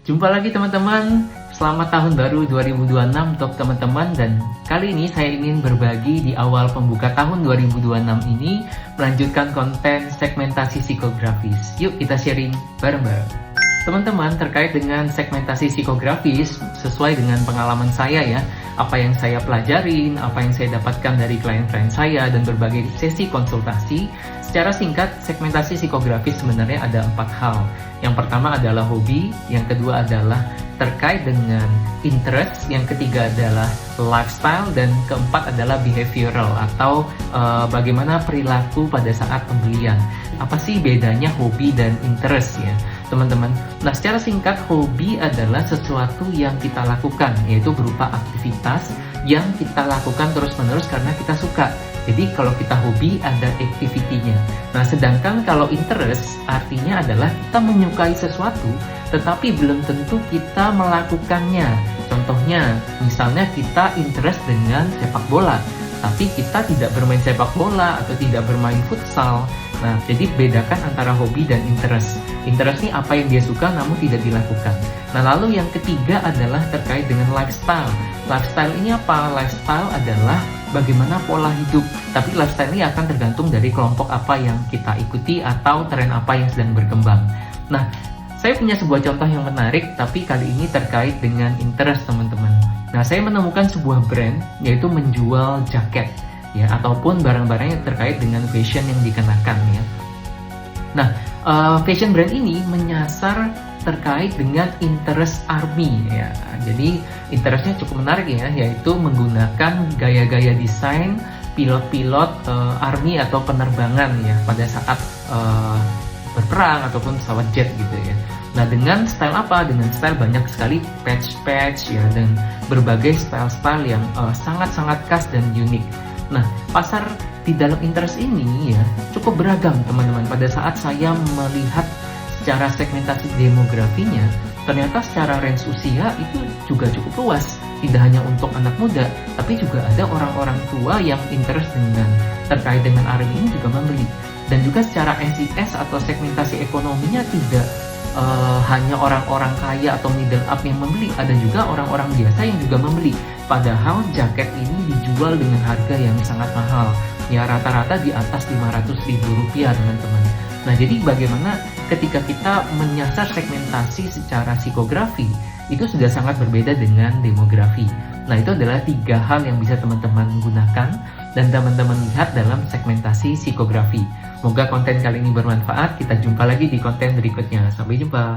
Jumpa lagi teman-teman, selamat tahun baru 2026 untuk teman-teman. Dan kali ini saya ingin berbagi di awal pembuka tahun 2026 ini, melanjutkan konten segmentasi psikografis. Yuk kita sharing bareng-bareng. Teman-teman, terkait dengan segmentasi psikografis, sesuai dengan pengalaman saya ya, apa yang saya pelajarin, apa yang saya dapatkan dari klien-klien saya, dan berbagai sesi konsultasi. Secara singkat, segmentasi psikografis sebenarnya ada 4 hal. Yang pertama adalah hobi, yang kedua adalah terkait dengan interest, yang ketiga adalah lifestyle, dan keempat adalah behavioral atau bagaimana perilaku pada saat pembelian. Apa sih bedanya hobi dan interest ya teman-teman? Nah, secara singkat, hobi adalah sesuatu yang kita lakukan, yaitu berupa aktivitas yang kita lakukan terus-menerus karena kita suka. Jadi kalau kita hobi ada activity-nya. Nah, sedangkan kalau interest artinya adalah kita menyukai sesuatu tetapi belum tentu kita melakukannya. Contohnya, misalnya kita interest dengan sepak bola, tapi kita tidak bermain sepak bola atau tidak bermain futsal. Nah, jadi bedakan antara hobi dan interest. Interest ini apa yang dia suka namun tidak dilakukan. Nah, lalu yang ketiga adalah terkait dengan lifestyle. Lifestyle ini apa? Lifestyle adalah bagaimana pola hidup. Tapi lifestyle ini akan tergantung dari kelompok apa yang kita ikuti atau tren apa yang sedang berkembang. Nah, saya punya sebuah contoh yang menarik, tapi kali ini terkait dengan interest teman-teman. Nah, saya menemukan sebuah brand yaitu menjual jaket ya, ataupun barang-barang yang terkait dengan fashion yang dikenakan ya. Nah, fashion brand ini menyasar terkait dengan interest army ya. Jadi interestnya cukup menarik ya, yaitu menggunakan gaya-gaya desain pilot-pilot army atau penerbangan ya pada saat berperang ataupun pesawat jet gitu ya. Nah, dengan style apa? Dengan style banyak sekali patch-patch ya, dan berbagai style-style yang sangat-sangat khas dan unik. Nah, pasar di dalam interest ini ya cukup beragam teman-teman. Pada saat saya melihat secara segmentasi demografinya, ternyata secara range usia itu juga cukup luas. Tidak hanya untuk anak muda, tapi juga ada orang-orang tua yang interest dengan terkait dengan army ini juga membeli. Dan juga secara SIS atau segmentasi ekonominya tidak hanya orang-orang kaya atau middle up yang membeli, ada juga orang-orang biasa yang juga membeli. Padahal jaket ini dijual dengan harga yang sangat mahal, ya rata-rata di atas Rp500.000 teman-teman. Nah, jadi bagaimana ketika kita menyasar segmentasi secara psikografi, itu sudah sangat berbeda dengan demografi. Nah, itu adalah 3 hal yang bisa teman-teman gunakan dan teman-teman lihat dalam segmentasi psikografi. Semoga konten kali ini bermanfaat. Kita jumpa lagi di konten berikutnya. Sampai jumpa.